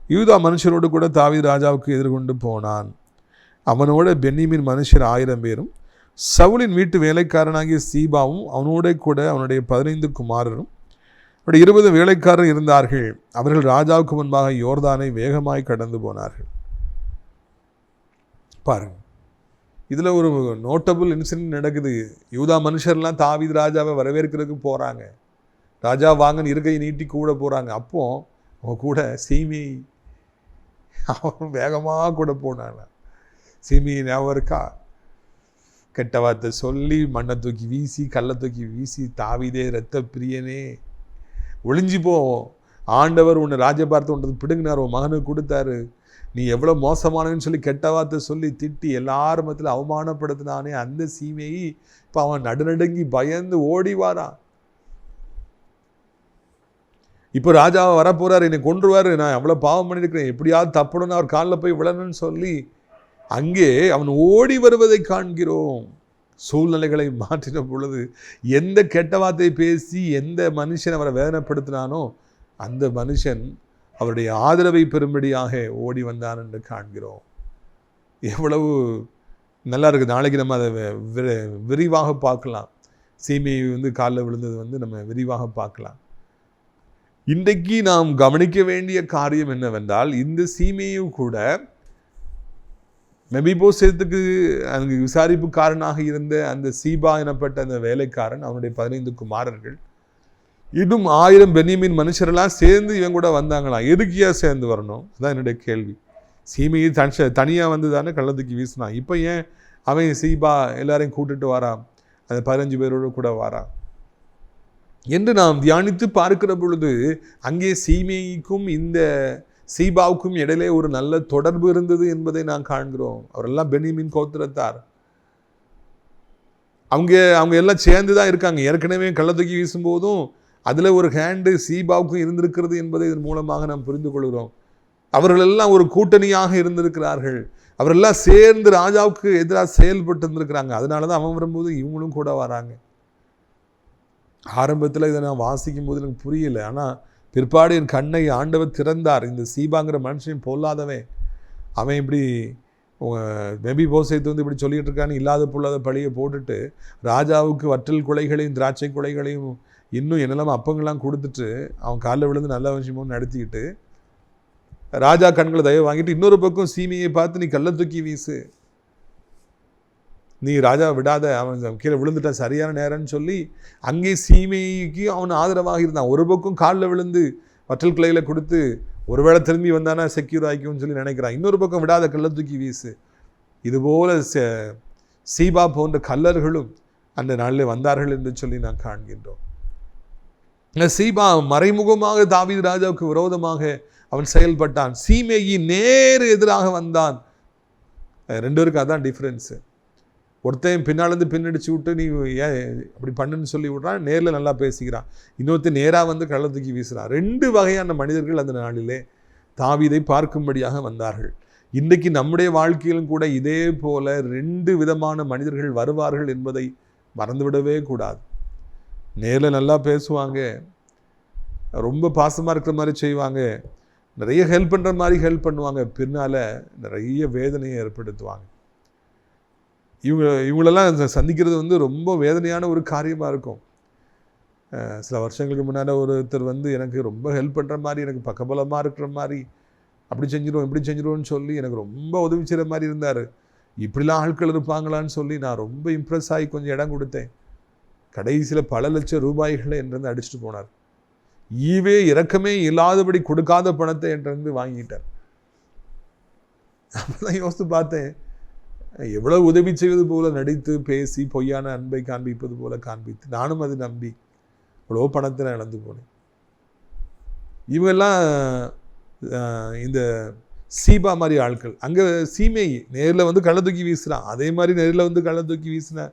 யூதா மனுஷரோடு கூட தாவீது ராஜாவுக்கு எதிர்கொண்டு போனான். அவனோட பென்யமீன் மனுஷர் 1000 பேரும், சவுலின் வீட்டு வேலைக்காரனாகிய சீபாவும் அவனோட கூட அவனுடைய 15 குமாரரும், அவருடைய 20 வேலைக்காரர் இருந்தார்கள். அவர்கள் ராஜாவுக்கு முன்பாக யோர்தானை வேகமாய் கடந்து போனார்கள். பாருங்க, இதில் ஒரு நோட்டபுள் இன்சிடென்ட் நடக்குது. யூதா மனுஷர்லாம் தாவீது ராஜாவை வரவேற்கிறதுக்கு போகிறாங்க. ராஜா வாங்கன்னு இருக்கையை நீட்டி கூட போகிறாங்க. அப்போ அவங்க கூட சீமி அவன் வேகமாக கூட போனாங்க. சீமி ஞாபகம் இருக்கா? கெட்ட வார்த்தை சொல்லி, மண்ணை தூக்கி வீசி, கல்லை தூக்கி வீசி, தாவீதே இரத்த பிரியனே ஒளிஞ்சு போ, ஆண்டவர் உன்னை ராஜபாரத்தை உன்றது பிடுங்கினார், உன் மகனுக்கு கொடுத்தாரு, நீ எவ்வளோ மோசமானன்னு சொல்லி கெட்ட வார்த்தை சொல்லி திட்டி எல்லாரும் மத்தியில் அவமானப்படுத்தினானே அந்த சீமையை இப்போ அவன் நடுநடுங்கி பயந்து ஓடி வாரான். இப்போ ராஜாவை வரப்போறாரு, என்னை கொன்றுவார், நான் எவ்வளோ பாவம் பண்ணியிருக்கிறேன், எப்படியாவது தப்பணும்னு அவர் காலில் போய் விழணும்னு சொல்லி அங்கே அவன் ஓடி வருவதை காண்கிறோம். சூழ்நிலைகளை மாற்றின பொழுது எந்த கெட்ட வார்த்தை பேசி எந்த மனுஷன் அவரை வேதனைப்படுத்தினானோ அந்த மனுஷன் அவருடைய ஆதரவை பெறும்படியாக ஓடி வந்தான் என்று காண்கிறோம். எவ்வளவு நல்லா இருக்குது. நாளைக்கு நம்ம அதை விரிவாக பார்க்கலாம். சீமையை காலில் விழுந்தது நம்ம விரிவாக பார்க்கலாம். இன்றைக்கு நாம் கவனிக்க வேண்டிய காரியம் என்னவென்றால், இந்த சீமையும் கூட மெபிபோசேத்துக்கு அங்கு விசாரிப்புக்காரனாக இருந்த அந்த சீபா எனப்பட்ட அந்த வேலைக்காரன், அவனுடைய 15 குமாரர்கள், இன்னும் 1000 பென்யமீன் மனுஷரெல்லாம் சேர்ந்து இவன் கூட வந்தாங்களாம். எதுக்கியா சேர்ந்து வரணும்? அதான் என்னுடைய கேள்வி. சீமையை தனியாக வந்து தானே கள்ளத்துக்கு வீசினான். இப்போ ஏன் அவன் சீபா எல்லாரையும் கூட்டிட்டு வாரான், அந்த 15 பேரோடு கூட வாரான் என்று நாம் தியானித்து பார்க்கிற பொழுது அங்கே சீமைக்கும் இந்த சீபாவுக்கும் இடையிலே ஒரு நல்ல தொடர்பு இருந்தது என்பதை நான் காண்கிறோம். அவரெல்லாம் பென்யமீன் கோத்திரத்தார். அவங்க எல்லாம் சேர்ந்து தான் இருக்காங்க. ஏற்கனவே கள்ளத்தூக்கி வீசும்போதும் அதில் ஒரு ஹேண்டு சீபாவுக்கும் இருந்திருக்கிறது என்பதை இதன் மூலமாக நாம் புரிந்து கொள்கிறோம். அவர்கள் எல்லாம் ஒரு கூட்டணியாக இருந்திருக்கிறார்கள். அவரெல்லாம் சேர்ந்து ராஜாவுக்கு எதிராக செயல்பட்டு இருந்திருக்கிறாங்க. அதனால தான் அவன் வரும்போது இவங்களும் கூட வராங்க. ஆரம்பத்தில் இதை நான் வாசிக்கும் போது எனக்கு புரியல. ஆனால் பிற்பாடு என் கண்ணை ஆண்டவர் திறந்தார். இந்த சீபாங்கிற மனுஷன் பொல்லாதவன், அவன் இப்படி மெபிபோசேத்து இப்படி சொல்லிகிட்டு இருக்கான்னு இல்லாத பொல்லாத பழியை போட்டுட்டு ராஜாவுக்கு வற்றல் குலைகளையும் திராட்சை குலைகளையும் இன்னும் என்னெல்லாம் அப்பங்கள்லாம் கொடுத்துட்டு அவன் காலில் விழுந்து நல்ல விஷயமும் நடத்திக்கிட்டு ராஜா கண்களை தயவு வாங்கிட்டு இன்னொரு பக்கம் சீமையை பார்த்து நீ கள்ள தூக்கி வீசு, நீ ராஜா விடாத, அவன் கீழே விழுந்துட்டான், சரியான நேரம்னு சொல்லி அங்கே சீமைக்கு அவன் ஆதரவாக இருந்தான். ஒரு பக்கம் காலில் விழுந்து வற்றல் கிளையில் கொடுத்து ஒருவேளை திரும்பி வந்தானா செக்யூர் ஆகிக்கும்னு சொல்லி நினைக்கிறான். இன்னொரு பக்கம் விடாத கல்லை தூக்கி வீசு. இதுபோல சீபா போன்ற கல்லர்களும் அந்த நாளில் வந்தார்கள் என்று சொல்லி நான் காண்கின்றோம். சீபா மறைமுகமாக தாவீது ராஜாவுக்கு விரோதமாக அவன் செயல்பட்டான். சீமேயின் நேர் எதிராக வந்தான். ரெண்டு பேருக்கு அதான் டிஃப்ரென்ஸு. ஒருத்தையும் பின்னாலேருந்து பின்னடிச்சு விட்டு நீ ஏன் அப்படி பண்ணுன்னு சொல்லி விட்றான், நேரில் நல்லா பேசிக்கிறான். இன்னொருத்தர் நேராக வந்து கள்ள தூக்கி வீசுகிறான். ரெண்டு வகையான மனிதர்கள் அந்த நாளிலே தாவீதை பார்க்கும்படியாக வந்தார்கள். இன்றைக்கு நம்முடைய வாழ்க்கையிலும் கூட இதே போல ரெண்டு விதமான மனிதர்கள் வருவார்கள் என்பதை மறந்துவிடவே கூடாது. நேரில் நல்லா பேசுவாங்க, ரொம்ப பாசமாக இருக்கிற மாதிரி செய்வாங்க, நிறைய ஹெல்ப் பண்ணுற மாதிரி ஹெல்ப் பண்ணுவாங்க, பின்னால் நிறைய வேதனையை ஏற்படுத்துவாங்க. இவங்களெல்லாம் சந்திக்கிறது வந்து ரொம்ப வேதனையான ஒரு காரியமாக இருக்கும். சில வருஷங்களுக்கு முன்னால் ஒருத்தர் வந்து எனக்கு ரொம்ப ஹெல்ப் பண்ணுற மாதிரி, எனக்கு பக்கபலமாக இருக்கிற மாதிரி, அப்படி செஞ்சிடுவோம் இப்படி செஞ்சிடுவோன்னு சொல்லி எனக்கு ரொம்ப உதவி செய்கிற மாதிரி இருந்தார். இப்படிலாம் ஆட்கள் இருப்பாங்களான்னு சொல்லி நான் ரொம்ப இம்ப்ரெஸ் ஆகி கொஞ்சம் இடம் கொடுத்தேன். கடைசியில் பல லட்சம் ரூபாய்களை என்றிருந்து அடிச்சுட்டு போனார். ஈவே இறக்கமே இல்லாதபடி கொடுக்காத பணத்தை என்றிருந்து வாங்கிட்டார். அப்பதான் யோசித்து பார்த்தேன், எவ்வளவு உதவி செய்வது போல நடித்து பேசி பொய்யான அன்பை காண்பிப்பது போல காண்பித்து நானும் அதை நம்பி இவ்வளோ பணத்தை நான் இழந்து போனேன். இவங்கெல்லாம் இந்த சீபா மாதிரி ஆட்கள். அங்கே சீமை நேரில் வந்து கள்ள தூக்கி வீசுகிறான், அதே மாதிரி நேரில் வந்து கள்ள தூக்கி வீசின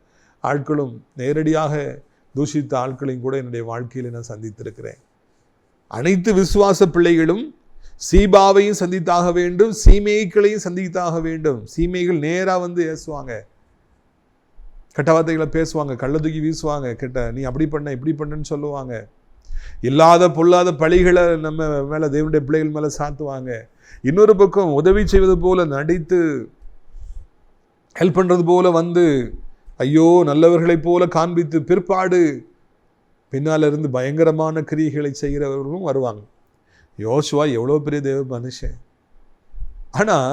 ஆட்களும் நேரடியாக தூஷித்த ஆட்களையும் கூட என்னுடைய வாழ்க்கையில் நான் சந்தித்திருக்கிறேன். அனைத்து விசுவாச பிள்ளைகளும் சீபாவையும் சந்தித்தாக வேண்டும், சீமைகளையும் சந்தித்தாக வேண்டும். சீமைகள் நேராக வந்து பேசுவாங்க, கெட்ட வார்த்தைகளை பேசுவாங்க, கள்ள தூக்கி வீசுவாங்க, கெட்ட நீ அப்படி பண்ண இப்படி பண்ணன்னு சொல்லுவாங்க. இல்லாத பொல்லாத பழிகளை நம்ம மேலே தேவனுடைய பிள்ளைகள் மேலே சாத்துவாங்க. இன்னொரு பக்கம் உதவி செய்வது போல நடித்து ஹெல்ப் பண்ணுறது போல வந்து ஐயோ நல்லவர்களைப் போல காண்பித்து பிற்பாடு பின்னால் இருந்து பயங்கரமான கிரியைகளை செய்கிறவர்களும் வருவாங்க. யோசுவா எவ்வளோ பெரிய தேவ மனுஷன், ஆனால்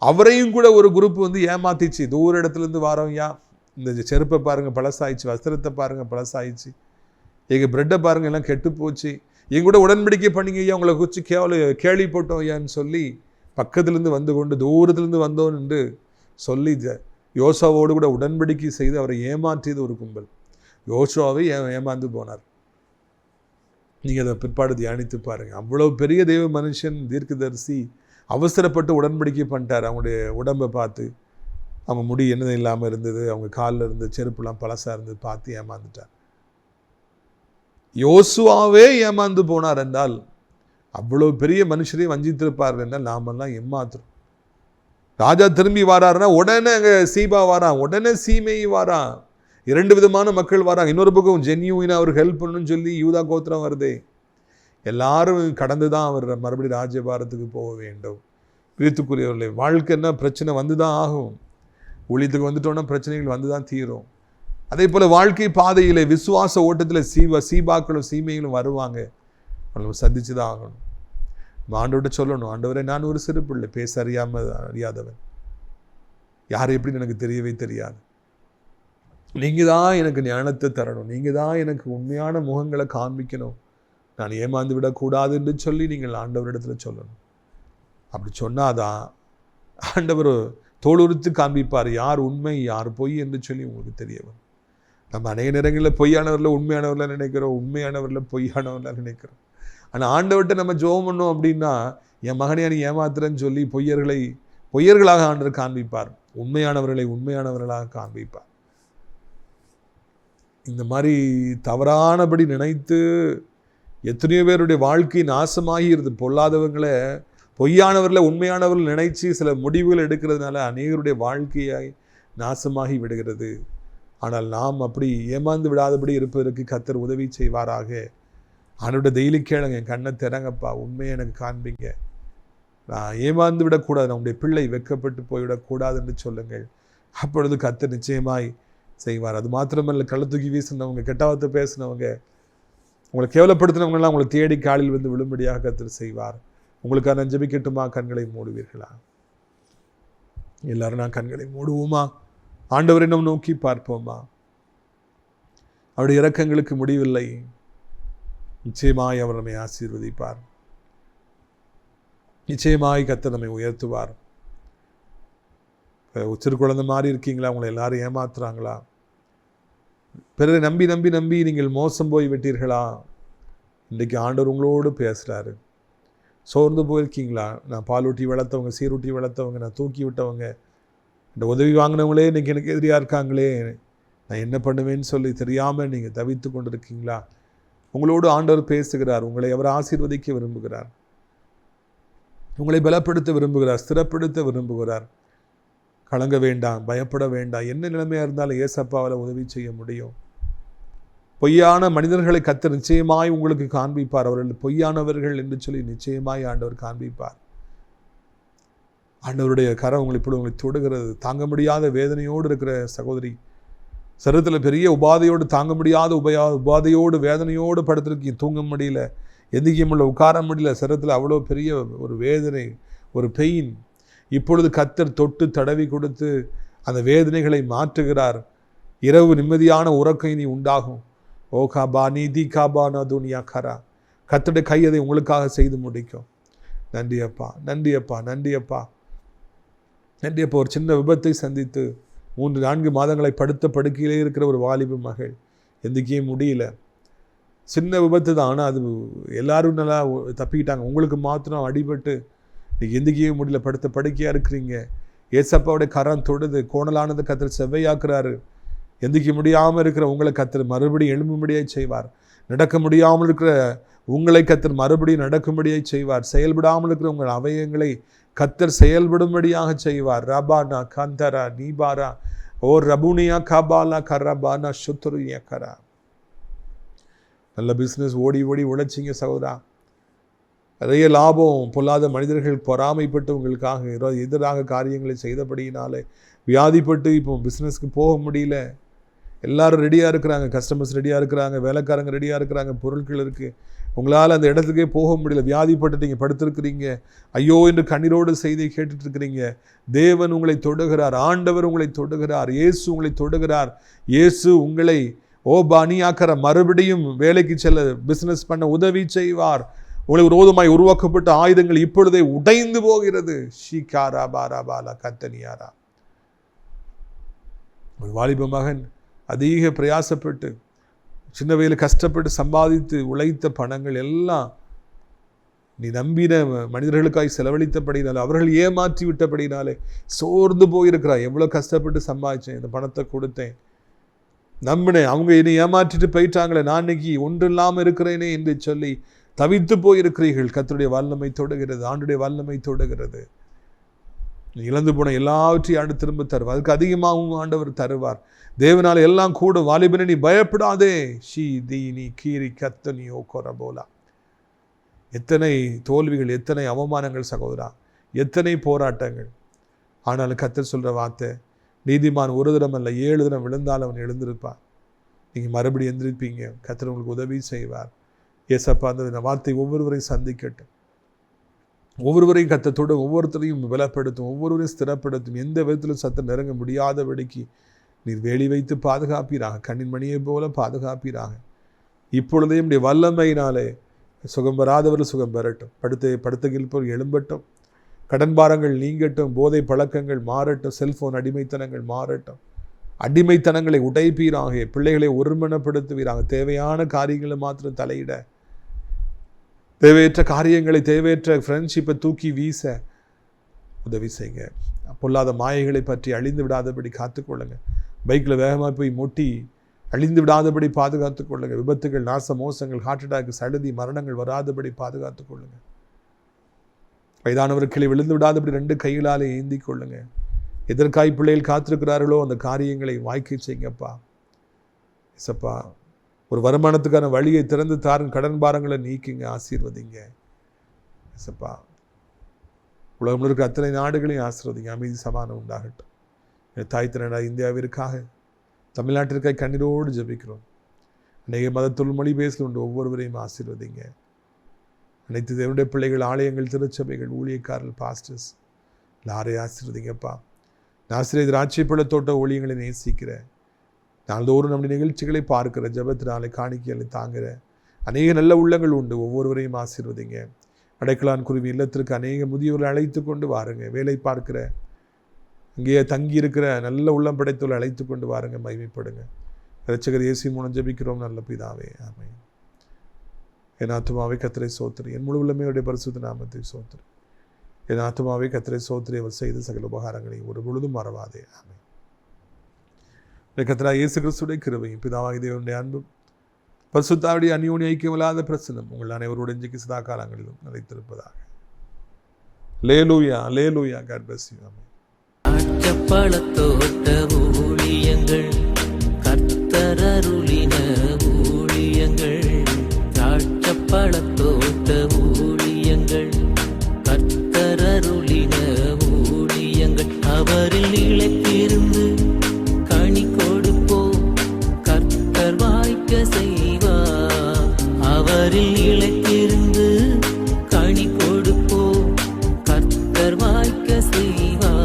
அவரையும் கூட ஒரு குரூப் வந்து ஏமாத்திச்சு. தூர இடத்துலேருந்து வாரவையா, இந்த செருப்பை பாருங்கள் பழசாயிடுச்சு, வஸ்திரத்தை பாருங்கள் பழசாயிடுச்சு, எங்கள் பிரெட்டை பாருங்கள் எல்லாம் கெட்டு போச்சு, எங்க கூட உடன்படிக்கை பண்ணிங்க ஐயா, உங்களை குறித்து கேள்வி போட்டோம் ஐயான்னு சொல்லி பக்கத்துலேருந்து வந்து கொண்டு தூரத்துலேருந்து வந்தோம் என்று சொல்லி யோசுவாவோடு கூட உடன்படிக்கை செய்து அவரை ஏமாற்றியது ஒரு கும்பல். யோசுவாவை ஏமாந்து போனார். நீங்கள் அதை பிற்பாடு தியானித்து பாருங்கள். அவ்வளோ பெரிய தெய்வ மனுஷன் தீர்க்கதரிசி அவசரப்பட்டு உடன்படிக்கை பண்ணிட்டார். அவங்களுடைய உடம்பை பார்த்து, அவங்க முடி என்னதும் இல்லாமல் இருந்தது, அவங்க காலில் இருந்த செருப்புலாம் பழசாக இருந்தது பார்த்து ஏமாந்துட்டார். யோசுவாவே ஏமாந்து போனார் என்றால் அவ்வளோ பெரிய மனுஷரையும் வஞ்சித்திருப்பார்கள் என்றால் நாமெல்லாம் ஏமாத்துறோம். ராஜா திரும்பி வாராருன்னா உடனே அங்கே சீபா வாரான், உடனே சீமை வாரான், இரண்டு விதமான மக்கள் வராங்க. இன்னொரு பக்கம் ஜென்யூனா அவருக்கு ஹெல்ப் பண்ணணும்னு சொல்லி யூதா கோத்திரம் வருதே. எல்லாரும் கடந்து தான் அவர் மறுபடியும் ராஜ்யபாரத்துக்கு போக வேண்டும். பிரித்துக்குரியவர்களே, வாழ்க்கைன்னா பிரச்சனை வந்து தான் ஆகும். ஊழியத்துக்கு வந்துட்டோன்னா பிரச்சனைகள் வந்து தான் தீரும். அதே போல் வாழ்க்கை பாதையில் விசுவாச ஓட்டத்தில் சீபாக்களும் சீமைகளும் வருவாங்க. நம்ம சந்திச்சு தான் ஆகணும். ஆண்டவர்கிட்ட சொல்லணும், ஆண்டவரே நான் ஒரு சிறு பிள்ளை, பேச அறியாதவன், யார் எப்படின்னு எனக்கு தெரியவே தெரியாது, நீங்கள் தான் எனக்கு ஞானத்தை தரணும், நீங்கள் தான் எனக்கு உண்மையான முகங்களை காண்பிக்கணும், நான் ஏமாந்து விடக்கூடாது என்று சொல்லி நீங்கள் ஆண்டவரிடத்தில் சொல்லணும். அப்படி சொன்னாதான் ஆண்டவர் தோளுரித்து காண்பிப்பார் யார் உண்மை யார் பொய் என்று சொல்லி உங்களுக்கு தெரிய வரும். நம்ம அநேக நேரங்களில் பொய்யானவரில் உண்மையானவரில் நினைக்கிறோம், உண்மையானவரில் பொய்யானவரில் நினைக்கிறோம். ஆனால் ஆண்டவர்கிட்ட நம்ம ஜெபம் பண்ணோம் அப்படின்னா, என் மகனை நீ ஏமாத்துறன்னு சொல்லி பொய்யர்களாக ஆண்டவர் காண்பிப்பார், உண்மையானவர்களை உண்மையானவர்களாக காண்பிப்பார். இந்த மாதிரி தவறானபடி நினைத்து எத்தனையோ பேருடைய வாழ்க்கை நாசமாகி இருது. பொல்லாதவங்களை பொய்யானவரில் உண்மையானவர்கள் நினைச்சு சில முடிவுகள் எடுக்கிறதுனால அநேகருடைய வாழ்க்கையாய் நாசமாகி விடுகிறது. ஆனால் நாம் அப்படி ஏமாந்து விடாதபடி இருப்பதற்கு கர்த்தர் உதவி செய்வாராக. அவனோட டெய்லி கேளுங்க, என் கண்ணை திறங்கப்பா, உண்மையை எனக்கு காண்பிங்க, நான் ஏமாந்து விடக்கூடாது, நம்முடைய பிள்ளை வெட்கப்பட்டு போய்விடக்கூடாது என்று சொல்லுங்கள். அப்பொழுது கர்த்தர் நிச்சயமாய் செய்வார். அது மாத்திரமல்ல, கள்ள தூக்கி வீசினவங்க, கெட்ட வார்த்தை பேசினவங்க, உங்களை கேவலப்படுத்தினவங்களாம் உங்களை தேடி காலில் வந்து விழும்படியாக கர்த்தர் செய்வார். உங்களுக்காக ஜெபிக்கட்டுமா? கண்களை மூடுவீர்களா? எல்லாரும் நான் கண்களை மூடுவோமா? ஆண்டவரை நாம் நோக்கி பார்ப்போமா? அவருடைய இரக்கங்களுக்கு முடிவில்லை. நிச்சயமாய் அவர் நம்மை ஆசீர்வதிப்பார். நிச்சயமாய் கர்த்தர் நம்மை உயர்த்துவார். சிறு குழந்தை மாதிரி இருக்கீங்களா? உங்களை எல்லாரும் ஏமாத்துறாங்களா? பிறரை நம்பி நம்பி நம்பி நீங்கள் மோசம் போய் விட்டீர்களா? இன்றைக்கு ஆண்டவர் உங்களோடு பேசுகிறாரு. சோர்ந்து போயிருக்கீங்களா? நான் பாலூட்டி வளர்த்தவங்க, சீரூட்டி வளர்த்தவங்க, நான் தூக்கி விட்டவங்க, இந்த உதவி வாங்கினவங்களே இன்றைக்கி எனக்கு எதிரியாக இருக்காங்களே, நான் என்ன பண்ணுவேன்னு சொல்லி தெரியாமல் நீங்கள் தவித்து கொண்டு இருக்கீங்களா? உங்களோடு ஆண்டவர் பேசுகிறார். உங்களை அவர் ஆசீர்வதிக்க விரும்புகிறார். உங்களை பலப்படுத்த விரும்புகிறார். ஸ்திரப்படுத்த விரும்புகிறார். கலங்க வேண்டாம், பயப்பட வேண்டாம். என்ன நிலைமையாக இருந்தாலும் ஏசப்பாவால் உதவி செய்ய முடியும். பொய்யான மனிதர்களை கர்த்தர் நிச்சயமாய் உங்களுக்கு காண்பிப்பார். அவர்கள் பொய்யானவர்கள் என்று சொல்லி நிச்சயமாய் ஆண்டவர் காண்பிப்பார். ஆண்டவருடைய கரம் உங்களை இப்படி உங்களை தொடுகிறது. தாங்க முடியாத வேதனையோடு இருக்கிற சகோதரி, சரீரத்தில் பெரிய உபாதையோடு, தாங்க முடியாத உபாதையோடு வேதனையோடு படுத்திருக்கீங்க. தூங்க முடியல, எந்திக்க முடியல, உட்கார முடியல. சரீரத்தில் அவ்வளோ பெரிய ஒரு வேதனை, ஒரு பெயின். இப்பொழுது கர்த்தர் தொட்டு தடவி கொடுத்து அந்த வேதனைகளை மாற்றுகிறார். இரவு நிம்மதியான உறக்கம் இனி உண்டாகும். ஓ காபா நீதி காபா நதுனியா கரா. கர்த்தருடைய கை அதை உங்களுக்காக செய்து முடிக்கும். நன்றி அப்பா, நன்றி அப்பா, நன்றி அப்பா, நன்றி அப்பா. ஒரு சின்ன விபத்தை சந்தித்து 3-4 மாதங்களை படுத்த படுக்கையிலே இருக்கிற ஒரு வாலிப மகள், எந்திக்கவே முடியல. சின்ன விபத்து தான், ஆனால் அது எல்லாரும் நல்லா தப்பிக்கிட்டாங்க. உங்களுக்கு மாத்திரம் அடிபட்டு நீங்கள் எந்திக்கவே முடியல, படுத்த படுக்கையாக இருக்கிறீங்க. ஏசப்பாவுடைய கரம் தொடுது. கோணலானது கர்த்தர் செவ்வையாக்குறாரு. எந்திக்க முடியாமல் இருக்கிற உங்களை கர்த்தர் மறுபடியும் எழும்பும்படியாக செய்வார். நடக்க முடியாமல் இருக்கிற உங்களை கர்த்தர் மறுபடியும் நடக்கும்படியாக செய்வார். செயல்படாமல் இருக்கிற உங்கள் அவயங்களை கர்த்தர் செயல்படும்படியாக செய்வார். ரபானா கந்தரா நீபாரா ஓ ரபுனியா காபாலா கரபானா சுத்துருயா கரா. நல்ல பிஸ்னஸ் ஓடி ஓடி உழைச்சிங்க சகோதரா. நிறைய லாபம். பொல்லாத மனிதர்கள் பொறாமைப்பட்டு உங்களுக்காக எதிராக காரியங்களை செய்தபடியினாலே வியாதிப்பட்டு இப்போ பிஸ்னஸ்க்கு போக முடியல. எல்லாரும் ரெடியாக இருக்கிறாங்க, கஸ்டமர்ஸ் ரெடியாக இருக்கிறாங்க, வேலைக்காரங்க ரெடியாக இருக்கிறாங்க, பொருட்கள் இருக்குது. உங்களால் அந்த இடத்துக்கே போக முடியல. வியாதிப்பட்டு நீங்கள் படுத்திருக்கிறீங்க. ஐயோ என்று கண்ணீரோடு செய்தியை கேட்டுட்டு இருக்கிறீங்க. தேவன் உங்களை தொடுகிறார். ஆண்டவர் உங்களை தொடுகிறார். இயேசு உங்களை தொடுகிறார். இயேசு உங்களை பானியாக்கிற மறுபடியும் வேலைக்கு செல்ல, பிஸ்னஸ் பண்ண உதவி செய்வார். உங்களுக்கு விரோதமாய் உருவாக்கப்பட்ட ஆயுதங்கள் இப்பொழுதே உடைந்து போகிறது. ஷீகாரா பாரா பாலா கத்தனியாரா. ஒரு வாலிப மகன் அதிக பிரயாசப்பட்டு சின்ன வயதில் கஷ்டப்பட்டு சம்பாதித்து உழைத்த பணங்கள் எல்லாம் நீ நம்பின மனிதர்களுக்காய் செலவழித்தபடினாலே, அவர்கள் ஏமாற்றி விட்டபடினாலே சோர்ந்து போயிருக்கிறாய். எவ்வளோ கஷ்டப்பட்டு சம்பாதிச்சேன், இந்த பணத்தை கொடுத்தேன், நம்பினேன், அவங்க என்னை ஏமாற்றிட்டு போயிட்டாங்களே, நான் இன்னைக்கு ஒன்று இல்லாமல் இருக்கிறேனே என்று சொல்லி தவித்து போயிருக்கிறீர்கள். கர்த்தருடைய வல்லமை தொடுகிறது. ஆண்டுடைய வல்லமை தொடுகிறது. இழந்து போன எல்லாவற்றையும் ஆண்டு திரும்ப தருவார். அதுக்கு அதிகமாகவும் ஆண்டவர் தருவார். தேவனால் எல்லாம் கூடும். வாலிபனே நீ பயப்படாதே. ஷீ தீனி கீரி கத்தனியோ கொரபோலா. எத்தனை தோல்விகள், எத்தனை அவமானங்கள் சகோதரா, எத்தனை போராட்டங்கள். ஆனாலும் கர்த்தர் சொல்கிற வார்த்தை, நீதிமான் ஒரு தினம் அல்ல 7 தினம் விழுந்தால் அவன் எழுந்திருப்பான். நீங்கள் மறுபடியும் எந்திரிப்பீங்க. கர்த்தர் உங்களுக்கு உதவி செய்வார். ஏசப்பா அந்த வார்த்தை ஒவ்வொருவரையும் சந்திக்கட்டும். ஒவ்வொருவரையும் கர்த்தத்தோடு ஒவ்வொருத்தரையும் பலப்படுத்தும், ஒவ்வொருவரையும் ஸ்திரப்படுத்தும். எந்த விதத்திலும் சத்தம் நெருங்க முடியாதபடிக்கு நீர் வேலி வைத்து பாதுகாப்பீராக. கண்ணின் மணியை போல பாதுகாப்பீராக. இப்பொழுதே நம்முடைய வல்லமையினாலே சுகம் பெறாதவர்கள் சுகம் பெறட்டும். படுத்தையில் போல் எழும்பட்டும். கடன் பாரங்கள் நீங்கட்டும். போதை பழக்கங்கள் மாறட்டும். செல்போன் அடிமைத்தனங்கள் மாறட்டும். அடிமைத்தனங்களை உடைப்பீராக. பிள்ளைகளை ஒருமனப்படுத்துவீராக. தேவையான காரியங்களை மாத்திரம் தலையிட, தேவையற்ற காரியங்களை, தேவையற்ற ஃப்ரெண்ட்ஷிப்பை தூக்கி வீச உதவி செய்யுங்க. பொல்லாத மாயைகளை பற்றி அழிந்து விடாதபடி காத்துக்கொள்ளுங்க. பைக்கில் வேகமாக போய் முட்டி அழிந்து விடாதபடி பாதுகாத்துக் கொள்ளுங்க. விபத்துகள், நாச மோசங்கள், ஹார்ட் அட்டாக், சடுதி, மரணங்கள் வராதபடி பாதுகாத்துக் கொள்ளுங்க. வயதானவர்களை விழுந்து விடாதபடி 2 கைகளாலே ஏந்தி கொள்ளுங்க. எதற்காய் பிள்ளைகள் காத்திருக்கிறார்களோ அந்த காரியங்களை வாய்க்க செய்யுங்கப்பா. இசப்பா ஒரு வருமானத்துக்கான வழியை திறந்து தாரும். கடன் பாரங்களை நீக்குங்க, ஆசீர்வதிங்க. இசப்பா உலகம் இருக்கிற அத்தனை நாடுகளையும் ஆசீர்வதிங்க. அமைதி சமாதானம் உண்டாகட்டும். தாய் திறனா இந்தியாவிற்காக, தமிழ்நாட்டிற்காக கண்ணீரோடு ஜெபிக்கிறோம். அநேக மதத்தொழில் மொழி பேசுகின்ற ஒவ்வொருவரையும் ஆசீர்வதிங்க. அனைத்து தேவனுடைய பிள்ளைகள், ஆலயங்கள், திருச்சபைகள், ஊழியக்காரர்கள், பாஸ்டர்ஸ் எல்லாரையும் ஆசீர்வதிங்கப்பா. நாசிரியர் திராட்சைப்பழ தோட்ட ஊழியங்களை நேசிக்கிற, நாள்தோறும் நம்முடைய நிகழ்ச்சிகளை பார்க்கிற, ஜெபத்தினாலே காணிக்கைகளை தாங்குகிற அநேக நல்ல உள்ளங்கள் உண்டு. ஒவ்வொருவரையும் ஆசீர்வதிங்க. அடைக்கலான் குருவி இல்லத்திற்கு அநேக முதியோர்களை அழைத்து கொண்டு வாருங்க. வேலை பார்க்கிற, அங்கேயே தங்கி இருக்கிற நல்ல உள்ளம் படைத்தவர்களை அழைத்து கொண்டு வாருங்க. மகிமைப்படுங்க. இரட்சகர் இயேசு மூலம் ஜெபிக்கிறோம் நல்ல பிதாவே, ஆமென். என் ஆத்துமாவே கர்த்தரை ஸ்தோத்திரி, என் முழு உள்ளமையுடைய பரிசுத்த நாமத்தை ஸ்தோத்திரி. என் ஆத்துமாவே கர்த்தரை ஸ்தோத்திரி, அவர் செய்த சகல உபகாரங்களை ஒரு பொழுதும் மறவாதே, ஆமென். கர்த்தராகிய இயேசு கிறிஸ்துவின் கிருபையும் பிதாவாகிய தேவனுடைய அன்பும் பரிசுத்தாவுடைய அந்யோன்ய ஐக்கியமில்லாத பிரசன்னம் உங்கள் அனைவரோடு இன்றைக்கு சதா காலங்களிலும் நிலைத்திருப்பதாக. அல்லேலூயா, அல்லேலூயா. God bless you. ஆமென். திராட்சைப்பழத்தோட்ட ஊழியங்கள், கர்த்தர் அருளின ஊழியங்கள். திராட்சைப்பழத்தோட்ட ஊழியங்கள், கர்த்தர் அருளின ஊழியங்கள். அவரில் நிலைத்திருந்து கனி கொடுப்போம், கர்த்தர் வாய்க்க செய்வார். அவரில் நிலைத்திருந்து கனி கொடுப்போம், கர்த்தர் வாய்க்க செய்வார்.